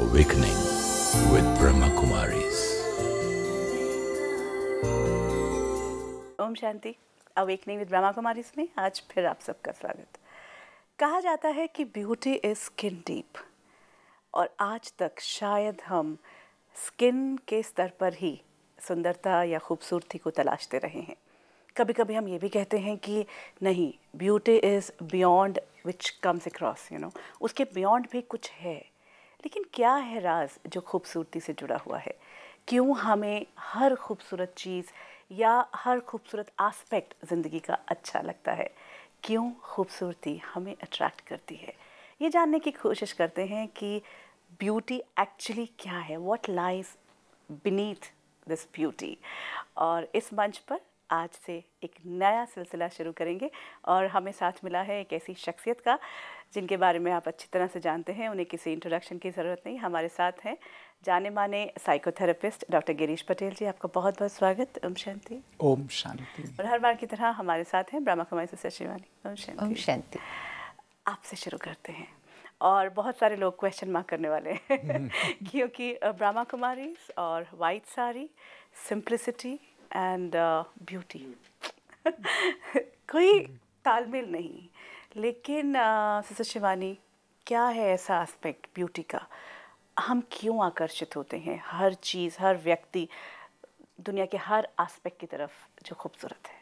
Awakening with Brahma Kumaris. ओम शांति। Awakening with Brahma Kumaris में आज फिर आप सबका स्वागत। कहा जाता है कि ब्यूटी इज स्किन डीप, और आज तक शायद हम स्किन के स्तर पर ही सुंदरता या खूबसूरती को तलाशते रहे हैं। कभी कभी हम ये भी कहते हैं कि नहीं, beauty is beyond which comes across, उसके बियॉन्ड भी कुछ है। लेकिन क्या है राज जो खूबसूरती से जुड़ा हुआ है? क्यों हमें हर खूबसूरत चीज़ या हर खूबसूरत आस्पेक्ट ज़िंदगी का अच्छा लगता है? क्यों खूबसूरती हमें अट्रैक्ट करती है? ये जानने की कोशिश करते हैं कि ब्यूटी एक्चुअली क्या है, what lies beneath this beauty. और इस मंच पर आज से एक नया सिलसिला शुरू करेंगे, और हमें साथ मिला है एक ऐसी शख्सियत का जिनके बारे में आप अच्छी तरह से जानते हैं। उन्हें किसी इंट्रोडक्शन की ज़रूरत नहीं। हमारे साथ हैं जाने माने साइकोथेरेपिस्ट डॉक्टर गिरीश पटेल जी। आपका बहुत बहुत स्वागत। ओम शांति। ओम शांति। और हर बार की तरह हमारे साथ हैं ब्रह्मा कुमारी सिस्टर शिवानी। ओम शांति। ओम शांति। आपसे शुरू करते हैं, और बहुत सारे लोग क्वेश्चन मार्क करने वाले हैं क्योंकि ब्रह्मा कुमारी और white sari, simplicity and beauty कोई तालमेल नहीं। लेकिन सिस्टर शिवानी, क्या है ऐसा एस्पेक्ट ब्यूटी का, हम क्यों आकर्षित होते हैं हर चीज़, हर व्यक्ति, दुनिया के हर एस्पेक्ट की तरफ जो खूबसूरत है?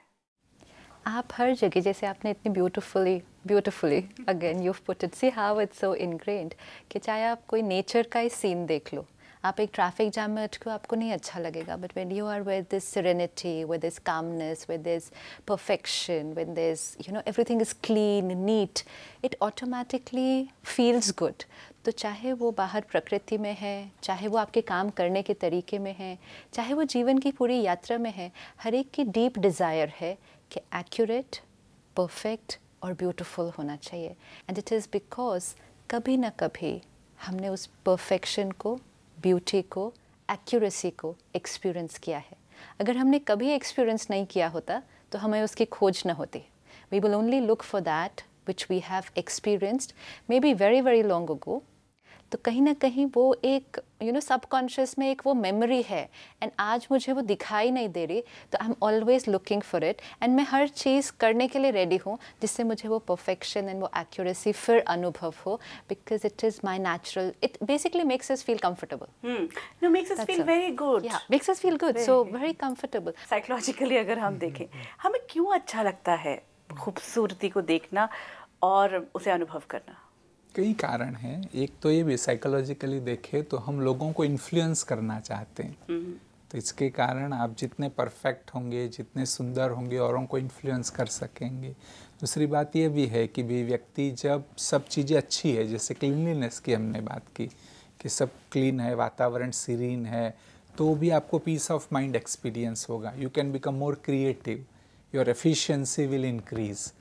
आप हर जगह, जैसे आपने इतनी beautifully again you put it, see how it's so ingrained कि चाहे आप कोई नेचर का ही सीन देख लो, आप एक ट्रैफिक जाम में अटको, आपको नहीं अच्छा लगेगा, but when you are with this serenity, with this calmness, with this perfection, with this everything is clean, neat, it automatically feels good. तो चाहे वो बाहर प्रकृति में है, चाहे वो आपके काम करने के तरीके में है, चाहे वो जीवन की पूरी यात्रा में है, हर एक की डीप डिज़ायर है कि एक्यूरेट, परफेक्ट और ब्यूटीफुल होना चाहिए। एंड इट इज़ बिकॉज कभी ना कभी हमने उस परफेक्शन को, ब्यूटी को, एक्यूरेसी को एक्सपीरियंस किया है। अगर हमने कभी एक्सपीरियंस नहीं किया होता तो हमें उसकी खोज न होती। We will only look for that which we have experienced maybe very very long ago. तो कहीं ना कहीं वो एक सबकॉन्शियस में एक वो मेमोरी है, एंड आज मुझे वो दिखाई नहीं दे रही, तो I am always looking for it, and मैं हर चीज़ करने के लिए रेडी हूँ जिससे मुझे वो परफेक्शन एंड वो एक्यूरेसी फिर अनुभव हो, because it is my natural, it basically makes us feel comfortable. No, makes us feel very good. Makes us feel good, so very comfortable. Psychologically अगर हम देखें, हमें क्यों अच्छा लगता है खूबसूरती को देखना और उसे अनुभव करना? कई कारण हैं। एक तो ये भी साइकोलॉजिकली देखें तो हम लोगों को इन्फ्लुएंस करना चाहते हैं, तो इसके कारण आप जितने परफेक्ट होंगे, जितने सुंदर होंगे, औरों को इन्फ्लुएंस कर सकेंगे। दूसरी बात ये भी है कि भी व्यक्ति जब सब चीज़ें अच्छी है, जैसे क्लीनलीनेस की हमने बात की कि सब क्लीन है, वातावरण सीरीन है, तो भी आपको पीस ऑफ माइंड एक्सपीरियंस होगा। You can become more creative, your efficiency will increase.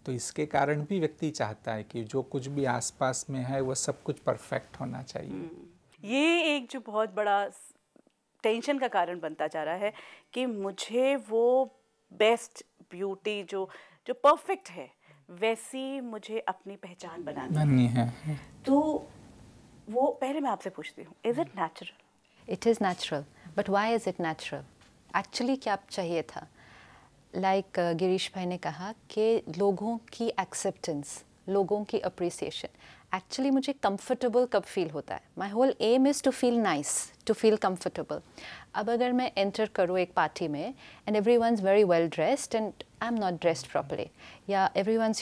तो इसके कारण भी व्यक्ति चाहता है कि जो कुछ भी आसपास में है वो सब कुछ परफेक्ट होना चाहिए। ये एक जो बहुत बड़ा टेंशन का कारण बनता जा रहा है कि मुझे वो बेस्ट ब्यूटी जो परफेक्ट है वैसी मुझे अपनी पहचान बनानी है। तो वो पहले मैं आपसे पूछती हूँ, is it natural? It is natural, but why is it natural? Actually क्या चाहिए था? लाइक गिरीश भाई ने कहा कि लोगों की एक्सेप्टेंस, लोगों की अप्रिसिएशन। एक्चुअली मुझे कंफर्टेबल कब फील होता है? My whole aim is to feel nice, to feel comfortable. अब अगर मैं एंटर करूँ एक पार्टी में and everyone is very well dressed and I am not dressed properly, या everyone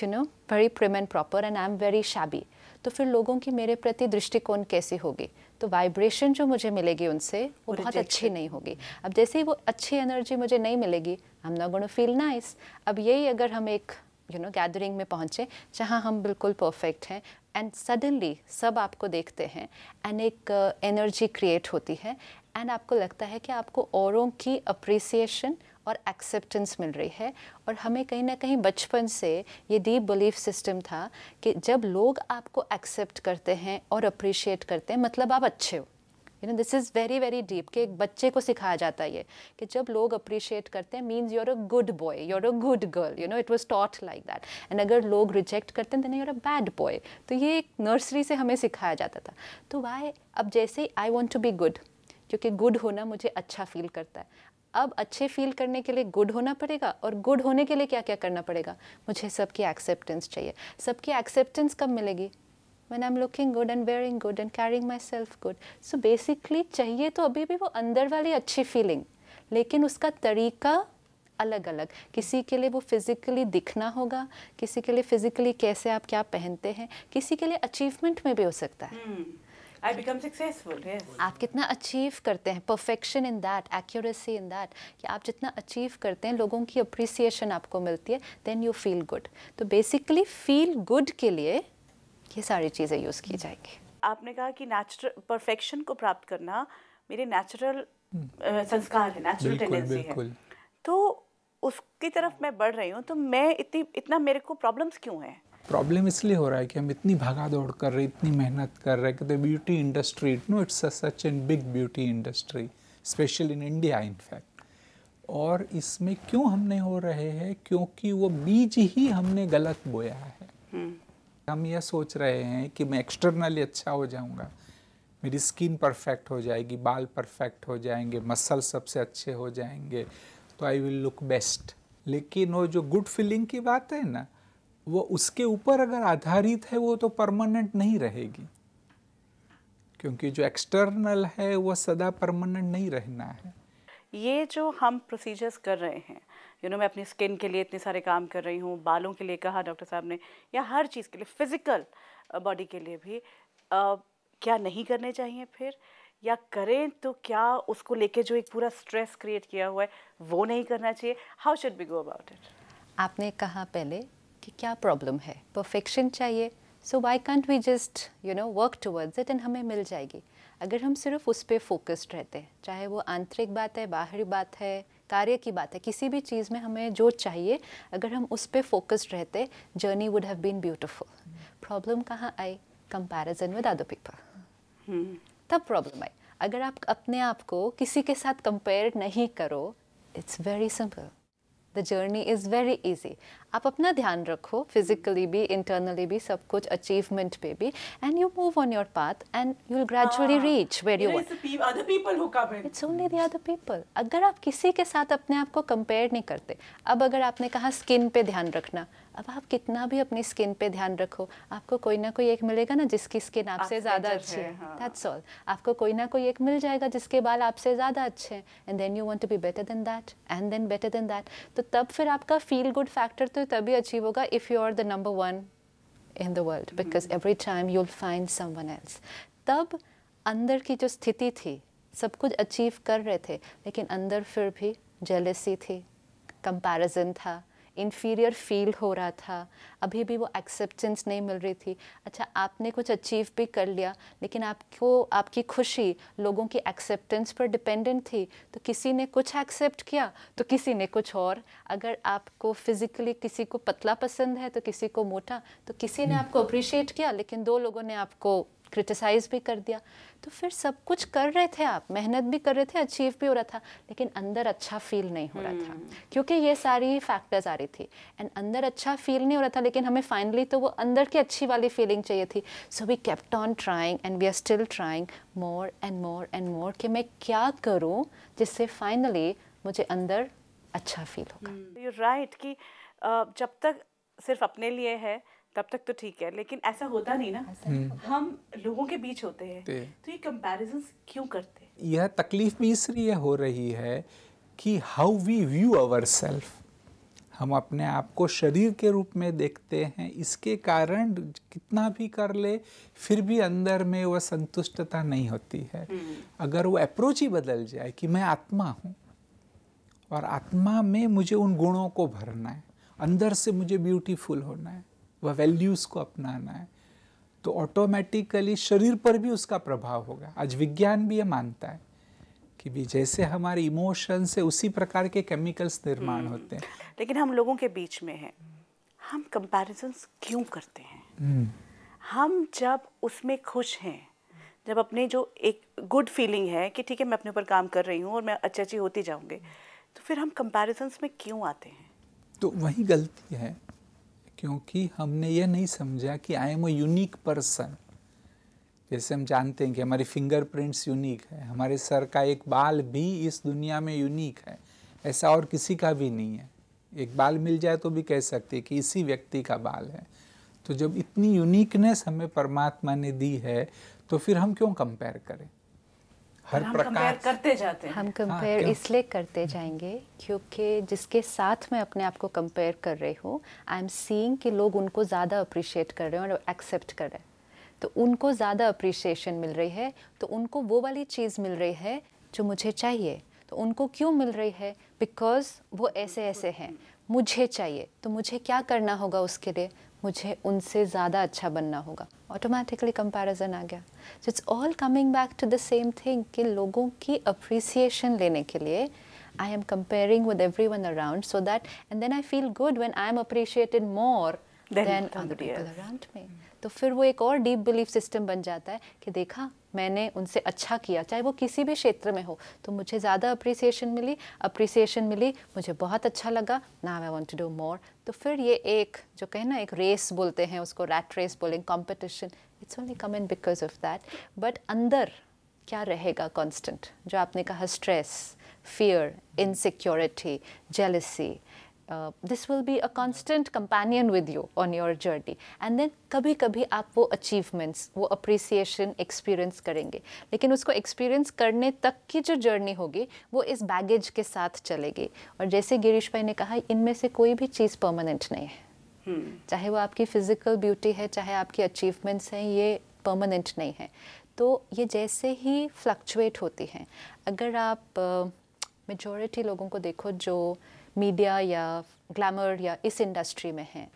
very prim and proper and I am very shabby, तो फिर लोगों की मेरे प्रति दृष्टिकोण कैसी होगी? तो वाइब्रेशन जो मुझे मिलेगी उनसे वो बहुत अच्छी नहीं होगी। अब जैसे ही वो अच्छी एनर्जी मुझे नहीं मिलेगी, आई am not gonna feel nice. अब यही अगर हम एक गैदरिंग में पहुँचे जहाँ हम बिल्कुल परफेक्ट हैं एंड सडनली सब आपको देखते हैं एंड एक एनर्जी क्रिएट होती है एंड आपको लगता है कि आपको औरों की अप्रिसिएशन और एक्सेप्टेंस मिल रही है। और हमें कहीं ना कहीं बचपन से ये डीप बिलीफ सिस्टम था कि जब लोग आपको एक्सेप्ट करते हैं और अप्रिशिएट करते हैं मतलब आप अच्छे हो, you know this is very very deep कि एक बच्चे को सिखाया जाता है ये कि जब लोग अप्रिशिएट करते हैं means you're a good boy, you're a good girl, you know it was taught like that. And अगर लोग रिजेक्ट करते हैं then you're a bad boy. तो ये एक नर्सरी से हमें सिखाया जाता था। तो वाई अब जैसे I want to be good, क्योंकि गुड होना मुझे अच्छा फील करता है, अब अच्छे फील करने के लिए गुड होना पड़ेगा, और गुड होने के लिए क्या क्या करना पड़ेगा, मुझे सबकी एक्सेप्टेंस चाहिए। सबकी एक्सेप्टेंस कब मिलेगी? When I'm looking good and wearing good and carrying myself good. So basically चाहिए तो अभी भी वो अंदर वाली अच्छी फीलिंग, लेकिन उसका तरीका अलग अलग। किसी के लिए वो फिज़िकली दिखना होगा, किसी के लिए फिज़िकली कैसे आप क्या पहनते हैं, किसी के लिए अचीवमेंट में भी हो सकता है। I become successful, yes. आप कितना अचीव करते हैं, perfection in that, accuracy in that, कि आप जितना अचीव करते हैं लोगों की अप्रिसिएशन आपको मिलती है, देन यू फील गुड। तो बेसिकली फील गुड के लिए ये सारी चीज़ें यूज़ की जाएगी। आपने कहा कि नेचुरल परफेक्शन को प्राप्त करना मेरे नेचुरल संस्कार है, नेचुरल टेंडेंसी है। तो उसकी तरफ मैं बढ़ रही हूँ, तो मैं इतना मेरे को प्रॉब्लम्स क्यों हैं? प्रॉब्लम इसलिए हो रहा है कि हम इतनी भागा दौड़ कर रहे, इतनी मेहनत कर रहे कि the beauty industry, no it's such an big beauty industry, specially in India in fact. और इसमें क्यों हम नहीं हो रहे हैं? क्योंकि वो बीज ही हमने गलत बोया है। हम यह सोच रहे हैं कि मैं एक्सटर्नली अच्छा हो जाऊंगा, मेरी स्किन परफेक्ट हो जाएगी, बाल परफेक्ट हो जाएंगे, मसल सबसे अच्छे हो जाएंगे, तो आई विल लुक बेस्ट। लेकिन वो जो गुड फीलिंग की बात है ना, वो उसके ऊपर अगर आधारित है वो तो परमानेंट नहीं रहेगी, क्योंकि जो एक्सटर्नल है वो सदा परमानेंट नहीं रहना है। ये जो हम प्रोसीजर्स कर रहे हैं, मैं अपनी स्किन के लिए इतने सारे काम कर रही हूँ, बालों के लिए कहा डॉक्टर साहब ने, या हर चीज़ के लिए, फिजिकल बॉडी के लिए भी, क्या नहीं करने चाहिए फिर? या करें तो क्या उसको लेके जो एक पूरा स्ट्रेस क्रिएट किया हुआ है वो नहीं करना चाहिए? How should we go about it? आपने कहा पहले कि क्या प्रॉब्लम है, परफेक्शन चाहिए, so why can't we just work towards it and हमें मिल जाएगी। अगर हम सिर्फ उस पर फोकस्ड रहते हैं, चाहे वो आंतरिक बात है, बाहरी बात है, कार्य की बात है, किसी भी चीज़ में हमें जो चाहिए अगर हम उस पर फोकस्ड रहते, journey would have been beautiful. Problem कहाँ आई? कंपैरिजन विद अदर पीपल, तब प्रॉब्लम आई। अगर आप अपने आप को किसी के साथ कंपेयर नहीं करो, it's very simple, the journey is very easy. आप अपना ध्यान रखो, फिजिकली भी, इंटरनली भी, सब कुछ, अचीवमेंट पे भी, and you move on your path and you will gradually reach where you want. It's only the other people. अगर आप किसी के साथ अपने आप को कंपेयर नहीं करते, अब अगर आपने कहा स्किन पे ध्यान रखना, अब आप कितना भी अपनी स्किन पे ध्यान रखो, आपको कोई ना कोई एक मिलेगा ना जिसकी स्किन आपसे ज़्यादा अच्छी है, दैट्स ऑल। आपको कोई ना कोई एक मिल जाएगा जिसके बाल आपसे ज़्यादा अच्छे हैं, and then you want to be better than that, and then better than that. तो तब फिर आपका फील गुड फैक्टर तो तभी अचीव होगा if you are the number one in the world, because every time you will find someone else. तब अंदर की जो स्थिति थी, सब कुछ अचीव कर रहे थे, लेकिन अंदर फिर भी जेलसी थी, कंपैरिजन था, इन्फीरियर फील हो रहा था, अभी भी वो एक्सेप्टेंस नहीं मिल रही थी। अच्छा, आपने कुछ अचीव भी कर लिया, लेकिन आपको आपकी खुशी लोगों की एक्सेप्टेंस पर डिपेंडेंट थी। तो किसी ने कुछ एक्सेप्ट किया तो किसी ने कुछ और। अगर आपको फिजिकली किसी को पतला पसंद है तो किसी को मोटा, तो किसी ने आपको अप्रिशिएट किया लेकिन दो लोगों ने आपको क्रिटिसाइज़ भी कर दिया। तो फिर सब कुछ कर रहे थे आप, मेहनत भी कर रहे थे, अचीव भी हो रहा था, लेकिन अंदर अच्छा फील नहीं हो रहा था, क्योंकि ये सारी फैक्टर्स आ रही थी। एंड अंदर अच्छा फील नहीं हो रहा था, लेकिन हमें फाइनली तो वो अंदर की अच्छी वाली फीलिंग चाहिए थी। So we kept on trying and we are still trying more and more and more कि मैं क्या करूँ जिससे फाइनली मुझे अंदर अच्छा फील होगा। यू राइट कि जब तक सिर्फ अपने लिए है तब तक तो ठीक है, लेकिन ऐसा होता नहीं ना, हम लोगों के बीच होते हैं, तो ये कंपैरिजंस क्यों करते? यह तकलीफ भी इसलिए हो रही है कि how we view our self, हम अपने आप को शरीर के रूप में देखते हैं। इसके कारण कितना भी कर ले फिर भी अंदर में वह संतुष्टता नहीं होती है। अगर वो अप्रोच ही बदल जाए कि मैं आत्मा हूँ और आत्मा में मुझे उन गुणों को भरना है, अंदर से मुझे ब्यूटीफुल होना है, वह वैल्यूज़ को अपनाना है, तो ऑटोमेटिकली शरीर पर भी उसका प्रभाव होगा। आज विज्ञान भी ये मानता है कि भी जैसे हमारे इमोशन से उसी प्रकार के केमिकल्स निर्माण होते हैं। लेकिन हम लोगों के बीच में हैं, हम कंपैरिजंस क्यों करते हैं? हम जब उसमें खुश हैं जब अपने जो एक गुड फीलिंग है कि ठीक है मैं अपने ऊपर काम कर रही हूँ और मैं अच्छी होती जाऊँगी, तो फिर हम कंपैरिजंस में क्यों आते हैं? तो वही गलती है, क्योंकि हमने ये नहीं समझा कि I am a unique person. जैसे हम जानते हैं कि हमारी फिंगरप्रिंट्स यूनिक है, हमारे सर का एक बाल भी इस दुनिया में यूनिक है, ऐसा और किसी का भी नहीं है। एक बाल मिल जाए तो भी कह सकते हैं कि इसी व्यक्ति का बाल है। तो जब इतनी यूनिकनेस हमें परमात्मा ने दी है तो फिर हम क्यों कंपेयर करें? हर हम प्रकार कंपेयर करते जाते हैं। हम कंपेयर क्यों? इसलिए करते जाएंगे क्योंकि जिसके साथ मैं अपने आप को कंपेयर कर रही हूँ, आई एम सीइंग कि लोग उनको ज़्यादा अप्रिशिएट कर रहे हैं और एक्सेप्ट कर रहे हैं, तो उनको ज़्यादा अप्रिशिएशन मिल रही है, तो उनको वो वाली चीज़ मिल रही है जो मुझे चाहिए। तो उनको क्यों मिल रही है? बिकॉज वो ऐसे ऐसे हैं, मुझे चाहिए, तो मुझे क्या करना होगा उसके लिए? मुझे उनसे ज़्यादा अच्छा बनना होगा। ऑटोमेटिकली कंपैरिजन आ गया। So it's all coming back to the same thing कि लोगों की अप्रिसिएशन लेने के लिए I am comparing with everyone around so that and then I feel good when I am appreciated more than other people around me. तो फिर वो एक और डीप बिलीफ सिस्टम बन जाता है कि देखा मैंने उनसे अच्छा किया, चाहे वो किसी भी क्षेत्र में हो, तो मुझे ज़्यादा अप्रिसिएशन मिली, मुझे बहुत अच्छा लगा, now I want to do more. तो फिर ये एक जो कहे ना, एक रेस बोलते हैं उसको, रैट रेस बोलेंगे, competition, it's only coming because of that. But अंदर क्या रहेगा कांस्टेंट? जो आपने कहा, stress, fear, insecurity, jealousy, this will be a constant companion with you on your journey. And then कभी कभी आप वो achievements, वो appreciation experience करेंगे, लेकिन उसको experience करने तक की जो journey होगी वो इस baggage के साथ चलेगी। और जैसे गिरीश भाई ने कहा, इनमें से कोई भी चीज़ permanent नहीं है। चाहे वो आपकी physical beauty है, चाहे आपकी achievements हैं, ये permanent नहीं है। तो ये जैसे ही fluctuate होती हैं। अगर आप majority लोगों को देखो जो मीडिया या ग्लैमर या इस इंडस्ट्री में हैं,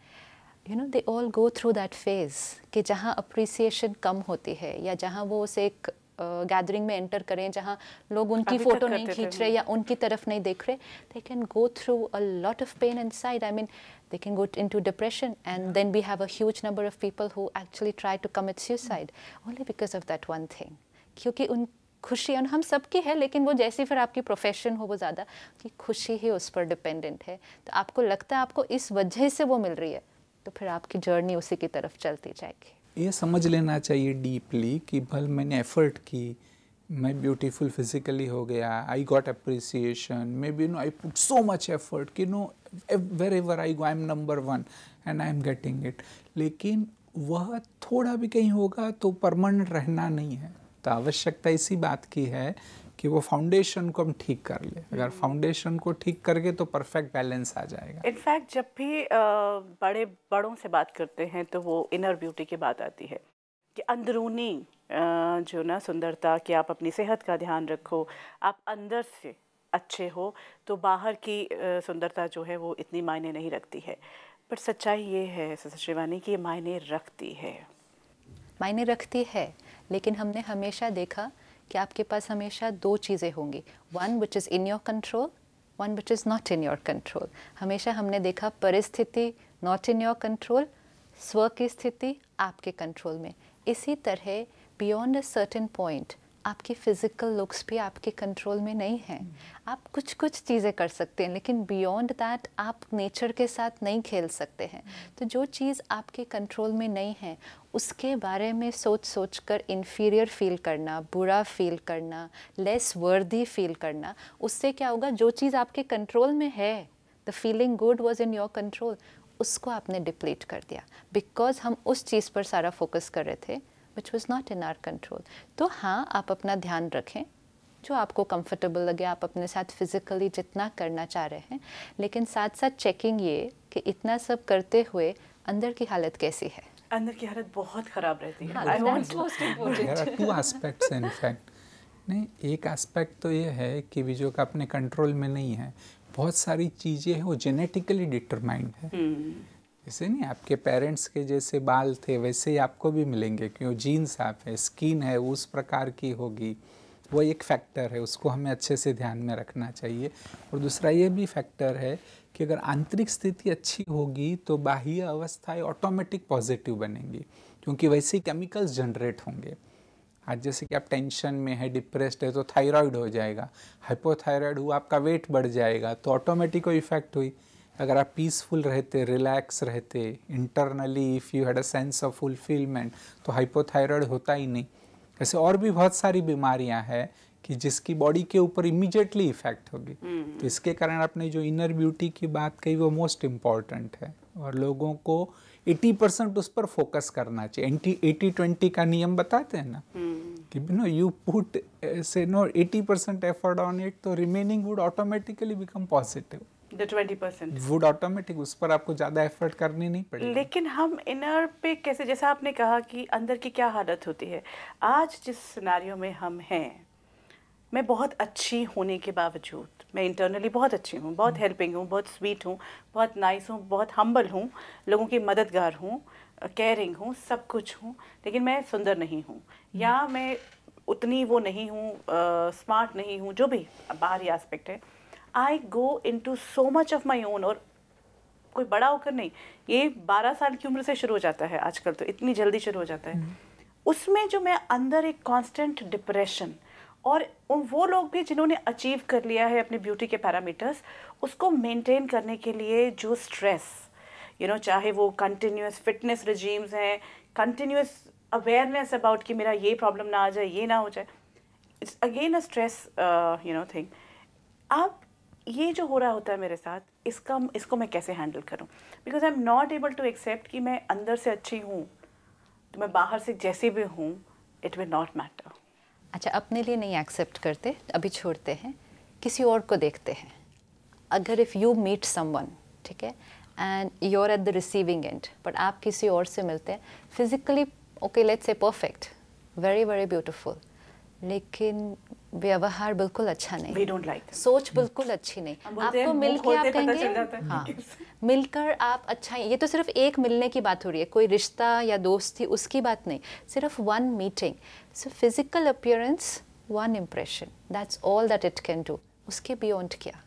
you know, they all go through that phase कि जहाँ अप्रिसिएशन कम होती है या जहाँ वो उसे एक गैदरिंग में एंटर करें जहाँ लोग उनकी फ़ोटो नहीं खींच रहे या उनकी तरफ नहीं देख रहे, they can go through a lot of pain inside. I mean they can go into depression, and then we have a huge number of people who actually try to commit suicide only because of that one thing। क्योंकि उन खुशी हम सबकी है, लेकिन वो जैसी फिर आपकी प्रोफेशन हो, वो ज़्यादा कि खुशी ही उस पर डिपेंडेंट है। तो आपको लगता है आपको इस वजह से वो मिल रही है, तो फिर आपकी जर्नी उसी की तरफ चलती जाएगी। ये समझ लेना चाहिए डीपली कि भल मैंने एफर्ट की, मैं ब्यूटीफुल फिजिकली हो गया, I got appreciation, maybe no I put so much effort कि no wherever I go I am number 1 and I am getting it. लेकिन वह थोड़ा भी कहीं होगा तो परमानेंट रहना नहीं है। तो आवश्यकता इसी बात की है कि वो फाउंडेशन को हम ठीक कर ले। अगर फाउंडेशन को ठीक करके तो परफेक्ट बैलेंस आ जाएगा। इनफैक्ट जब भी बड़ों से बात करते हैं तो वो इनर ब्यूटी की बात आती है कि अंदरूनी जो ना सुंदरता, कि आप अपनी सेहत का ध्यान रखो, आप अंदर से अच्छे हो, तो बाहर की सुंदरता जो है वो इतनी मायने नहीं रखती है। पर सच्चाई ये है सिस्टर शिवानी कि ये मायने रखती है, लेकिन हमने हमेशा देखा कि आपके पास हमेशा 2 चीज़ें होंगी, one which is in your control, one which is not in your control. हमेशा हमने देखा परिस्थिति नॉट इन योर कंट्रोल, स्व की स्थिति आपके कंट्रोल में। इसी तरह बियॉन्ड अ सर्टेन पॉइंट आपकी फ़िज़िकल लुक्स भी आपके कंट्रोल में नहीं हैं। आप कुछ चीज़ें कर सकते हैं, लेकिन बियॉन्ड दैट आप नेचर के साथ नहीं खेल सकते हैं। तो जो चीज़ आपके कंट्रोल में नहीं है उसके बारे में सोच कर इन्फीरियर फील करना, बुरा फील करना, लेस वर्दी फील करना, उससे क्या होगा? जो चीज़ आपके कंट्रोल में है, the feeling good was in your control, उसको आपने डिप्लीट कर दिया बिकॉज हम उस चीज़ पर सारा फोकस कर रहे थे which was not in our control। तो हाँ, आप अपना ध्यान रखें, जो आपको कंफर्टेबल लगे आप अपने साथ फिज़िकली जितना करना चाह रहे हैं, लेकिन साथ साथ चेकिंग ये कि इतना सब करते हुए अंदर की हालत कैसी है। अंदर की हालत बहुत ख़राब रहती है। I want most important। There are 2 aspects in fact। नहीं, एक एस्पेक्ट तो ये है कि जो का अपने कंट्रोल में नहीं है, बहुत सारी चीज़ें हैं वो जेनेटिकली डिटरमाइंड है। जैसे नहीं आपके पेरेंट्स के जैसे बाल थे वैसे ही आपको भी मिलेंगे, क्यों जीन्स आप है, स्किन है उस प्रकार की होगी, वो एक फैक्टर है, उसको हमें अच्छे से ध्यान में रखना चाहिए। और दूसरा ये भी फैक्टर है कि अगर आंतरिक स्थिति अच्छी होगी तो बाह्य अवस्थाएं ऑटोमेटिक पॉजिटिव बनेंगी, क्योंकि वैसे ही केमिकल्स जनरेट होंगे। आज जैसे कि आप टेंशन में है, डिप्रेस्ड है, तो थायराइड हो जाएगा, हाइपोथायराइड हुआ आपका वेट बढ़ जाएगा, तो ऑटोमेटिक कोई इफेक्ट हुई। अगर आप पीसफुल रहते, रिलैक्स रहते, internally if you had a sense of fulfilment, तो हाइपोथायराइड होता ही नहीं। ऐसे और भी बहुत सारी बीमारियां हैं कि जिसकी बॉडी के ऊपर इमीडिएटली इफेक्ट होगी। तो इसके कारण आपने जो इनर ब्यूटी की बात कही वो मोस्ट इम्पॉर्टेंट है, और लोगों को 80% उस पर फोकस करना चाहिए। 80-20 का नियम बताते हैं ना कि यू पुट से 80% एफर्ट ऑन इट, तो remaining would automatically become positive. The 20% would automatic, उस पर आपको ज़्यादा एफर्ट करनी नहीं पड़ेगी। लेकिन हम इनर पे कैसे, जैसा आपने कहा कि अंदर की क्या हालत होती है, आज जिस सिनेरियो में हम हैं, मैं बहुत अच्छी होने के बावजूद, मैं इंटरनली बहुत अच्छी हूँ, बहुत हेल्पिंग हूँ, बहुत स्वीट हूँ, बहुत नाइस हूँ, बहुत हम्बल हूँ, लोगों की मददगार हूँ, केयरिंग हूँ, सब कुछ हूँ, लेकिन मैं सुंदर नहीं हूँ, या मैं उतनी वो नहीं हूँ, स्मार्ट नहीं हूँ, जो भी बाहरी एस्पेक्ट है, I go into so much of my own. और कोई बड़ा होकर नहीं, ये 12 साल की उम्र से शुरू हो जाता है आजकल, तो इतनी जल्दी शुरू हो जाता है। उसमें जो मैं अंदर एक कांस्टेंट डिप्रेशन, और वो लोग भी जिन्होंने अचीव कर लिया है अपने ब्यूटी के पैरामीटर्स, उसको मेंटेन करने के लिए जो स्ट्रेस, चाहे वो कंटिन्यूस फिटनेस रिजीम्स हैं, कंटिन्यूस अवेयरनेस अबाउट कि मेरा ये प्रॉब्लम ना आ जाए, ये ना हो जाए, it's again a stress thing. अब ये जो हो रहा होता है मेरे साथ, इसको मैं कैसे हैंडल करूं? Because I am not able to accept कि मैं अंदर से अच्छी हूँ, तो मैं बाहर से जैसी भी हूँ, इट विल नॉट मैटर। अच्छा, अपने लिए नहीं एक्सेप्ट करते, अभी छोड़ते हैं, किसी और को देखते हैं। अगर इफ़ यू मीट समवन, ठीक है, and you are at the receiving end, but आप किसी और से मिलते हैं, physically okay, let's say perfect, very very beautiful, लेकिन व्यवहार बिल्कुल अच्छा नहीं, We don't like them. सोच बिल्कुल अच्छी नहीं। आपको मिल के आप कहेंगे हाँ, मिलकर आप अच्छा, ये तो सिर्फ एक मिलने की बात हो रही है, कोई रिश्ता या दोस्ती उसकी बात नहीं, सिर्फ one meeting. So physical appearance, one impression, that's all that it can do. उसके बियॉन्ड क्या?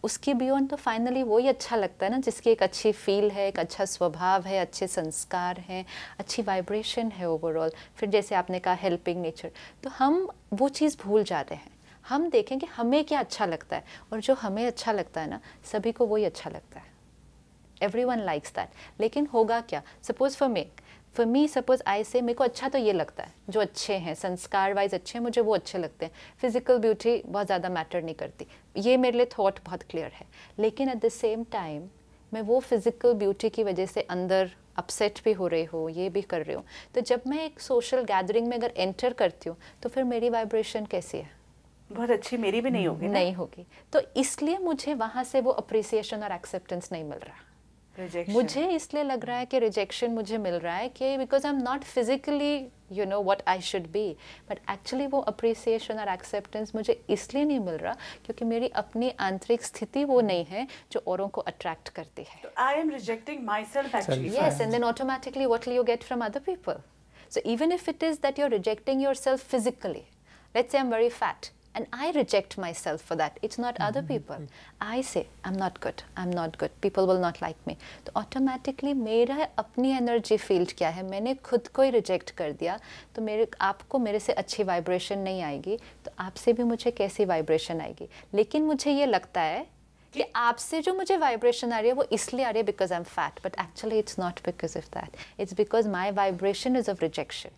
उसके बियॉन्ड तो फाइनली वही अच्छा लगता है ना, जिसकी एक अच्छी फील है, एक अच्छा स्वभाव है, अच्छे संस्कार हैं, अच्छी वाइब्रेशन है ओवरऑल। फिर जैसे आपने कहा हेल्पिंग नेचर, तो हम वो चीज़ भूल जाते हैं। हम देखें कि हमें क्या अच्छा लगता है, और जो हमें अच्छा लगता है ना, सभी को वही अच्छा लगता है। Everyone likes that. लेकिन होगा क्या? Suppose for me suppose I से मेरे को अच्छा तो ये लगता है, जो अच्छे हैं, संस्कार वाइज अच्छे हैं, मुझे वो अच्छे लगते हैं, फिजिकल ब्यूटी बहुत ज़्यादा मैटर नहीं करती, ये मेरे लिए थॉट बहुत क्लियर है। लेकिन एट द सेम टाइम मैं वो फिजिकल ब्यूटी की वजह से अंदर अपसेट भी हो रही हो, ये भी कर रही हूँ, तो जब मैं एक सोशल गैदरिंग में अगर एंटर करती हूँ, तो फिर मेरी वाइब्रेशन कैसी है? बहुत अच्छी मेरी भी नहीं होगी ना? नहीं होगी। तो इसलिए मुझे वहाँ से वो अप्रिसिएशन और एक्सेप्टेंस नहीं मिल रहा। Rejection. मुझे इसलिए लग रहा है कि रिजेक्शन मुझे मिल रहा है कि because I am not physically what I should be, but actually वो अप्रिसिएशन और एक्सेप्टेंस मुझे इसलिए नहीं मिल रहा क्योंकि मेरी अपनी आंतरिक स्थिति वो नहीं है जो औरों को अट्रैक्ट करती है। I am rejecting myself actually. Yes, and then automatically what will you get from other people? So even if it is that you're rejecting yourself physically, let's say I'm very fat and I reject myself for that, it's not other people. I say I'm not good, people will not like me. तो automatically मेरा अपनी energy field क्या है, मैंने खुद को ही reject कर दिया, तो आपको मेरे से अच्छी वाइब्रेशन नहीं आएगी, तो आपसे भी मुझे कैसी वाइब्रेशन आएगी? लेकिन मुझे ये लगता है कि आपसे जो मुझे वाइब्रेशन आ रही है वो इसलिए आ रही है because I M fat, but actually it's not because of that, it's because my vibration is of rejection.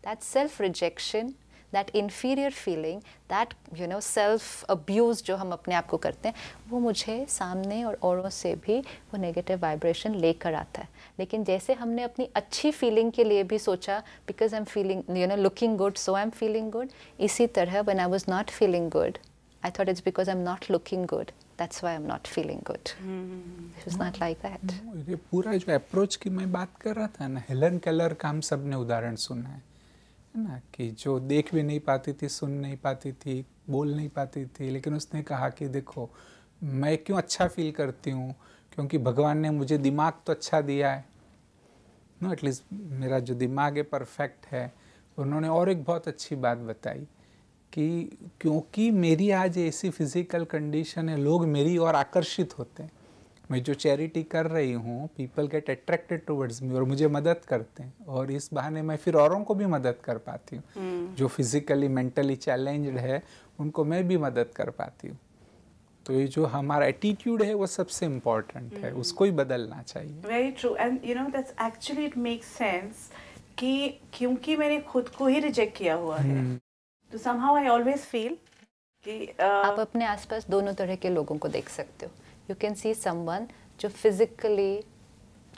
That self rejection, that inferior feeling, that self abuse जो हम अपने आप को करते हैं, वो मुझे सामने और औरों से भी वो नेगेटिव वाइब्रेशन लेकर आता है। लेकिन जैसे हमने अपनी अच्छी फीलिंग के लिए भी सोचा because I am feeling looking good so I am feeling good, इसी तरह when I was not feeling good I thought it's because I am not looking good, that's why I'm not feeling good. It's not like that. ये पूरा जो approach की मैं बात कर रहा था ना, हेलन केलर का हम सब ने उदाहरण सुना है ना, कि जो देख भी नहीं पाती थी, सुन नहीं पाती थी, बोल नहीं पाती थी, लेकिन उसने कहा कि देखो मैं क्यों अच्छा फील करती हूँ, क्योंकि भगवान ने मुझे दिमाग तो अच्छा दिया है नो, एटलीस्ट मेरा जो दिमाग है परफेक्ट है। उन्होंने और एक बहुत अच्छी बात बताई कि क्योंकि मेरी आज ऐसी फिज़िकल कंडीशन है, लोग मेरी ओर आकर्षित होते हैं। मैं जो चैरिटी कर रही हूँ, people get attracted towards me और मुझे मदद करते हैं, और इस बहाने मैं फिर औरों को भी मदद कर पाती हूँ। जो फिजिकली मेंटली चैलेंज्ड है उनको मैं भी मदद कर पाती हूँ। तो ये जो हमारा एटीट्यूड है वो सबसे इम्पोर्टेंट है, उसको ही बदलना चाहिए। Very true, and you know that's actually it makes sense कि क्योंकि मैंने खुद को ही रिजेक्ट किया हुआ है, तो समहाउ आई ऑलवेज फील कि आप अपने आसपास दोनों तरह के लोगों को देख सकते हो। यू कैन सी समवन जो फिजिकली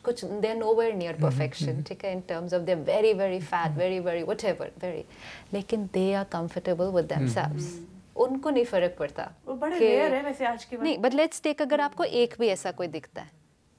कुछ they are nowhere near perfection, ठीक है, in terms of they are very very fat, very very whatever, very, लेकिन they are comfortable with themselves. उनको नहीं फर्क पड़ता, वो बड़े रेयर है वैसे आज के नहीं, बट लेट्स टेक, अगर आपको एक भी ऐसा कोई दिखता है,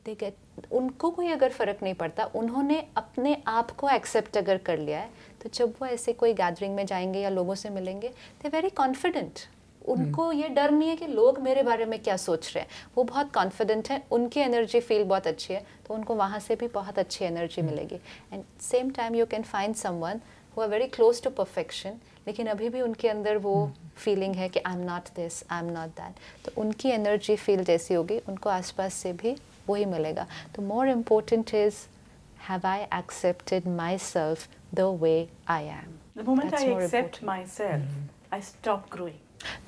ठीक है, उनको कोई अगर फर्क नहीं पड़ता, उन्होंने अपने आप को एक्सेप्ट अगर कर लिया है, तो जब वो ऐसे कोई गैदरिंग में जाएंगे या लोगों से मिलेंगे, दे वेरी कॉन्फिडेंट। उनको ये डर नहीं है कि लोग मेरे बारे में क्या सोच रहे हैं, वो बहुत कॉन्फिडेंट है, उनकी एनर्जी फील बहुत अच्छी है, तो उनको वहाँ से भी बहुत अच्छी एनर्जी मिलेगी। And same time you can find someone who are very close to perfection, लेकिन अभी भी उनके अंदर वो फीलिंग है कि I am not this, I am not that, तो उनकी एनर्जी फील जैसी होगी, उनको आसपास से भी वही मिलेगा। तो more important is, have I accepted my self the way I am. The moment I accept myself, I stop growing.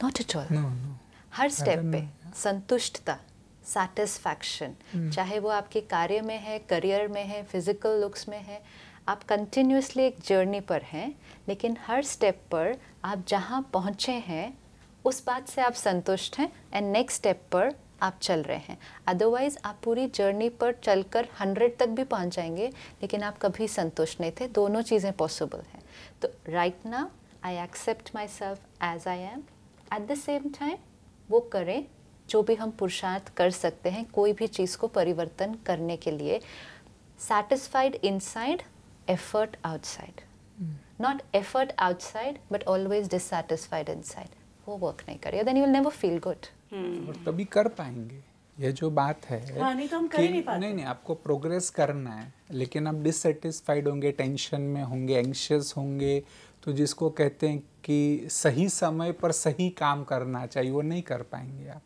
Not at all. No, no. Her step पे संतुष्टता, सैटिस्फैक्शन, चाहे वो आपके कार्य में है, करियर में है, फिजिकल लुक्स में है, आप कंटिन्यूसली एक जर्नी पर हैं, लेकिन हर स्टेप पर आप जहाँ पहुँचे हैं उस बात से आप संतुष्ट हैं, एंड नेक्स्ट स्टेप पर आप चल रहे हैं। अदरवाइज आप पूरी जर्नी पर चलकर 100 तक भी पहुँच जाएंगे, लेकिन आप कभी संतुष्ट नहीं थे। दोनों चीज़ें पॉसिबल हैं। तो right now I accept my self as I am, at the same time वो करें जो भी हम पुरुषार्थ कर सकते हैं कोई भी चीज़ को परिवर्तन करने के लिए। satisfied inside, effort outside. Not effort outside, but always dissatisfied inside. वो वर्क नहीं करेगा, then you will never feel good. और तभी कर पाएंगे। ये जो बात है हाँ, नहीं तो हम कर ही नहीं पाते। नहीं, आपको प्रोग्रेस करना है, लेकिन आप डिससेटिस्फाइड होंगे, टेंशन में होंगे, एंग्शियस होंगे, तो जिसको कहते हैं कि सही समय पर सही काम करना चाहिए, वो नहीं कर पाएंगे। आप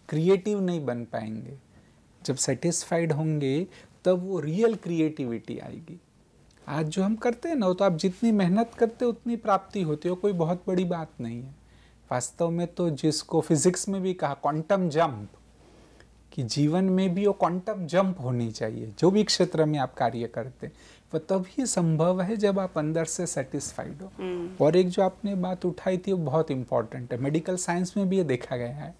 क्रिएटिव नहीं बन पाएंगे। जब सेटिस्फाइड होंगे तब वो रियल क्रिएटिविटी आएगी। आज जो हम करते हैं ना, तो आप जितनी मेहनत करते हो उतनी प्राप्ति होती है, कोई बहुत बड़ी बात नहीं है। वास्तव में तो जिसको फिजिक्स में भी कहा क्वांटम जंप, कि जीवन में भी वो क्वांटम जंप होनी चाहिए। जो भी क्षेत्र में आप कार्य करते हैं वो तभी संभव है जब आप अंदर से सेटिस्फाइड हो। और एक जो आपने बात उठाई थी वो बहुत इंपॉर्टेंट है। मेडिकल साइंस में भी ये देखा गया है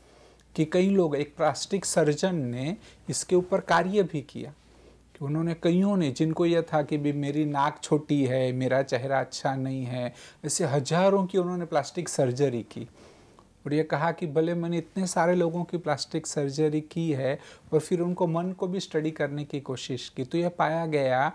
कि कई लोग, एक प्लास्टिक सर्जन ने इसके ऊपर कार्य भी किया कि उन्होंने, कईयों ने, जिनको यह था कि भी मेरी नाक छोटी है, मेरा चेहरा अच्छा नहीं है, ऐसे हजारों की उन्होंने प्लास्टिक सर्जरी की। और ये कहा कि भले मैंने इतने सारे लोगों की प्लास्टिक सर्जरी की है, और फिर उनको मन को भी स्टडी करने की कोशिश की, तो यह पाया गया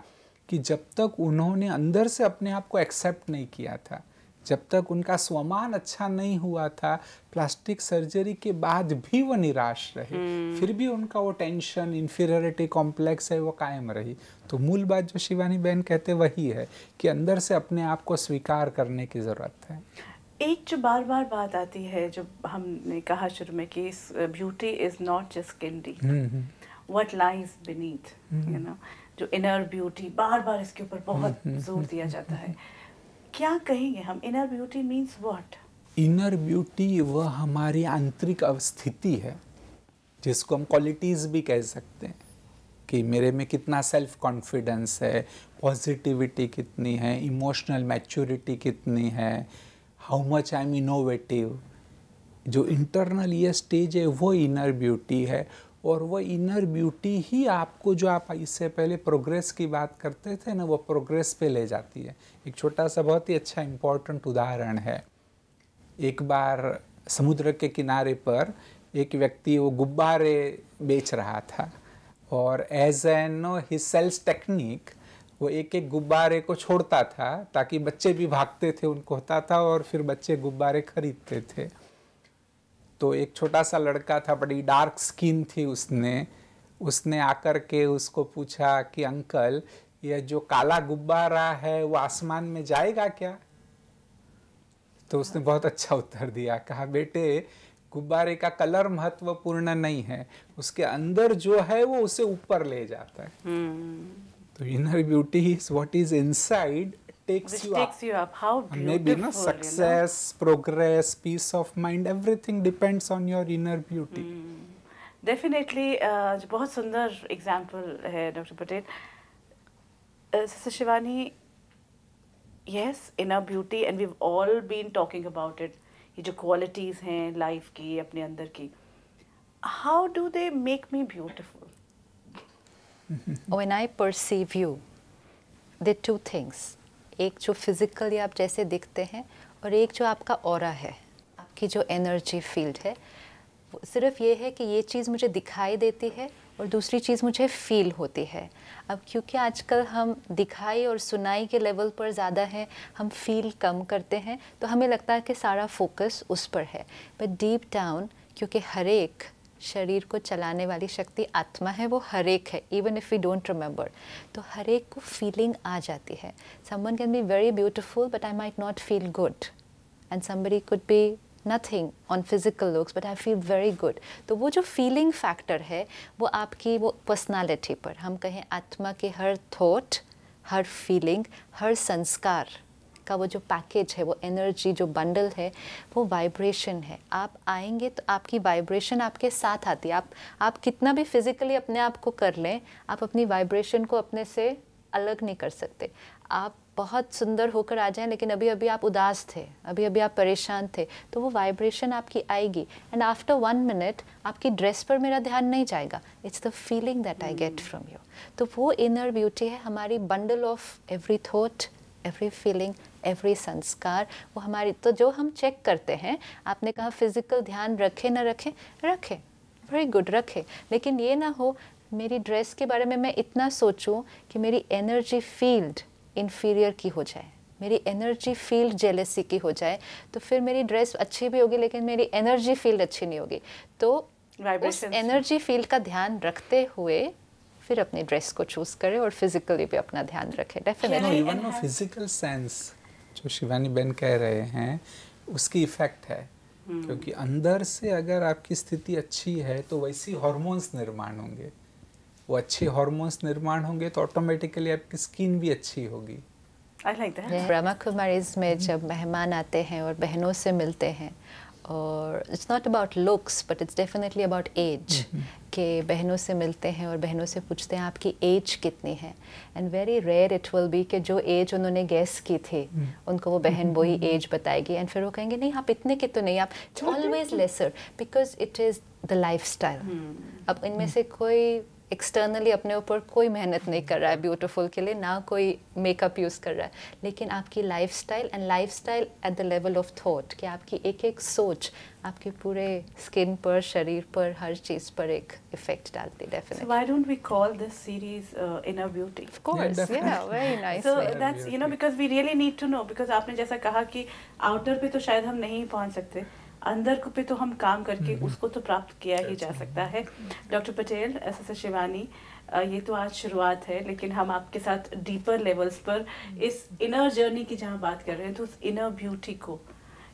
कि जब तक उन्होंने अंदर से अपने आप को एक्सेप्ट नहीं किया था, जब तक उनका स्वमान अच्छा नहीं हुआ था, प्लास्टिक सर्जरी के बाद भी वो निराश रहे, फिर भी उनका वो टेंशन, इन्फीरियरिटी कॉम्प्लेक्स है, वो कायम रही। तो मूल बात जो शिवानी बहन कहते वही है कि अंदर से अपने आप को स्वीकार करने की ज़रूरत है। एक जो बार बार बात आती है, जो हमने कहा शुरू में कि beauty is not just skin deep, what lies beneath, you know, जो इनर ब्यूटी, बार बार इसके ऊपर बहुत जोर दिया जाता है। क्या कहेंगे हम, inner beauty means what? Inner beauty वह हमारी आंतरिक अवस्थिति है, जिसको हम क्वालिटीज़ भी कह सकते हैं कि मेरे में कितना सेल्फ कॉन्फिडेंस है, पॉजिटिविटी कितनी है, इमोशनल मैच्योरिटी कितनी है, how much I am innovative. जो इंटरनल ये स्टेज है वो इनर ब्यूटी है। और वो इनर ब्यूटी ही आपको, जो आप इससे पहले प्रोग्रेस की बात करते थे ना, वो प्रोग्रेस पे ले जाती है। एक छोटा सा बहुत ही अच्छा इम्पोर्टेंट उदाहरण है। एक बार समुद्र के किनारे पर एक व्यक्ति वो गुब्बारे बेच रहा था, और as an his sales technique वो एक एक गुब्बारे को छोड़ता था ताकि बच्चे भी भागते थे, उनको होता था, और फिर बच्चे गुब्बारे खरीदते थे। तो एक छोटा सा लड़का था, बड़ी डार्क स्किन थी, उसने आकर के उसको पूछा कि अंकल, यह जो काला गुब्बारा है वो आसमान में जाएगा क्या? तो उसने बहुत अच्छा उत्तर दिया, कहा बेटे, गुब्बारे का कलर महत्वपूर्ण नहीं है, उसके अंदर जो है वो उसे ऊपर ले जाता है। तो inner beauty is what is inside takes Which you takes up. you up. How beautiful, Maybe success, progress, peace of mind, everything depends on your inner beauty. Definitely, बहुत सुंदर एग्जाम्पल है doctor Patel. Sister Shivani, yes, inner beauty, and we've all been talking about it. ये जो qualities हैं life की, अपने अंदर की, how do they make me beautiful? When I perceive you, there are two things. एक जो फिजिकली आप जैसे दिखते हैं और एक जो आपका ऑरा है, आपकी जो एनर्जी फील्ड है, सिर्फ ये है कि ये चीज़ मुझे दिखाई देती है और दूसरी चीज़ मुझे फील होती है। अब क्योंकि आजकल हम दिखाई और सुनाई के लेवल पर ज़्यादा हैं, हम फील कम करते हैं, तो हमें लगता है कि सारा फोकस उस पर है। बट डीप डाउन, क्योंकि हर एक शरीर को चलाने वाली शक्ति आत्मा है, वो हर एक है, even if we don't remember, तो हर एक को फीलिंग आ जाती है। Someone can be very beautiful but I might not feel good, and somebody could be nothing on physical looks but I feel very good. तो वो जो फीलिंग फैक्टर है वो आपकी वो पर्सनालिटी पर, हम कहें आत्मा के हर थॉट, हर फीलिंग, हर संस्कार का वो जो पैकेज है, वो एनर्जी जो बंडल है, वो वाइब्रेशन है। आप आएंगे तो आपकी वाइब्रेशन आपके साथ आती है। आप कितना भी फिजिकली अपने आप को कर लें, आप अपनी वाइब्रेशन को अपने से अलग नहीं कर सकते। आप बहुत सुंदर होकर आ जाएं, लेकिन अभी अभी आप उदास थे, अभी अभी आप परेशान थे, तो वो वाइब्रेशन आपकी आएगी, एंड आफ्टर 1 मिनट आपकी ड्रेस पर मेरा ध्यान नहीं जाएगा, it's the feeling that I get from you. तो वो इनर ब्यूटी है, हमारी bundle of every thought, every feeling, every संस्कार, वो हमारी। तो जो हम चेक करते हैं, आपने कहा फिजिकल ध्यान रखें ना रखें, रखें, वेरी गुड, रखें, लेकिन ये ना हो मेरी ड्रेस के बारे में मैं इतना सोचूं कि मेरी एनर्जी फील्ड इन्फीरियर की हो जाए, मेरी एनर्जी फील्ड जेलसी की हो जाए, तो फिर मेरी ड्रेस अच्छी भी होगी लेकिन मेरी एनर्जी फील्ड अच्छी नहीं होगी। तो उस एनर्जी फील्ड का ध्यान रखते हुए फिर अपनी ड्रेस को चूज करें और फिजिकली भी अपना ध्यान रखें। Definitely even know physical sense जो शिवानी बहन कह रहे हैं उसकी इफेक्ट है, क्योंकि अंदर से अगर आपकी स्थिति अच्छी है तो वैसी हार्मोन्स निर्माण होंगे, वो अच्छे हार्मोन्स निर्माण होंगे तो ऑटोमेटिकली आपकी स्किन भी अच्छी होगी। I like that. Brahma Kumaris में जब मेहमान आते हैं और बहनों से मिलते हैं, और it's not about looks but it's definitely about age, के बहनों से मिलते हैं और बहनों से पूछते हैं आपकी एज कितनी है, and very rare it will be कि जो एज उन्होंने गेस की थी उनको वो बहन वही एज बताएगी, एंड फिर वो कहेंगे नहीं आप इतने के तो नहीं, आप always lesser, because it is the lifestyle. अब इनमें से कोई एक्सटर्नली अपने ऊपर कोई मेहनत नहीं कर रहा है ब्यूटीफुल के लिए, ना कोई मेकअप यूज़ कर रहा है, लेकिन आपकी lifestyle, and lifestyle at the level of thought, कि आपकी एक एक सोच आपके पूरे स्किन पर, शरीर पर, हर चीज़ पर एक इफेक्ट डालती है। Definitely. So why don't we call this series Inner Beauty? Of course, yeah, very nice. So that's, you know, because we really need to know, because आपने जैसा कहा कि आउटर पे तो शायद हम नहीं पहुंच सकते, अंदर को पे तो हम काम करके उसको तो प्राप्त किया ही जा सकता है। डॉक्टर पटेल, सिस्टर शिवानी, ये तो आज शुरुआत है, लेकिन हम आपके साथ डीपर लेवल्स पर इस इनर जर्नी की जहाँ बात कर रहे हैं, तो उस इनर ब्यूटी को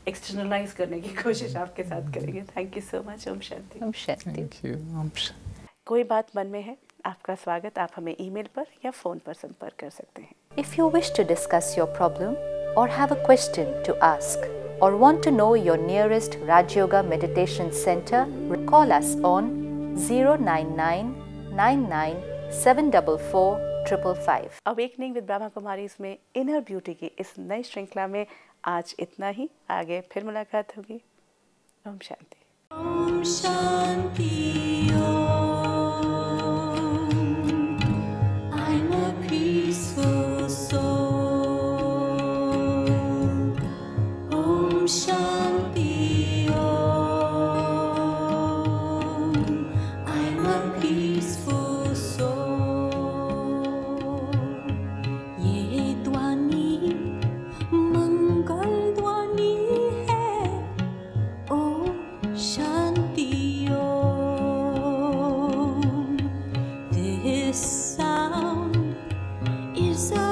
एक्सटर्नलाइज करने की कोशिश आपके साथ करेंगे। Thank you so much. ओम शांति। ओम शांति। Thank you. ओम शांति। कोई बात मन में है, आपका स्वागत, आप हमें ईमेल पर या फ़ोन पर संपर्क कर सकते हैं। If you wish to discuss your problem or have a question to ask or want to know your nearest Raj Yoga Meditation Center, call us on 09999744555. Awakening with Brahma Kumaris में इनर ब्यूटी की इस नई श्रृंखला में आज इतना ही। आगे फिर मुलाकात होगी। ओम शांति। ओम शांति। I'm a peaceful soul. Om Shanti Om. I'm a peaceful soul. ये ध्वनि मंगल ध्वनि है। ओम शांति ओम. This sound is a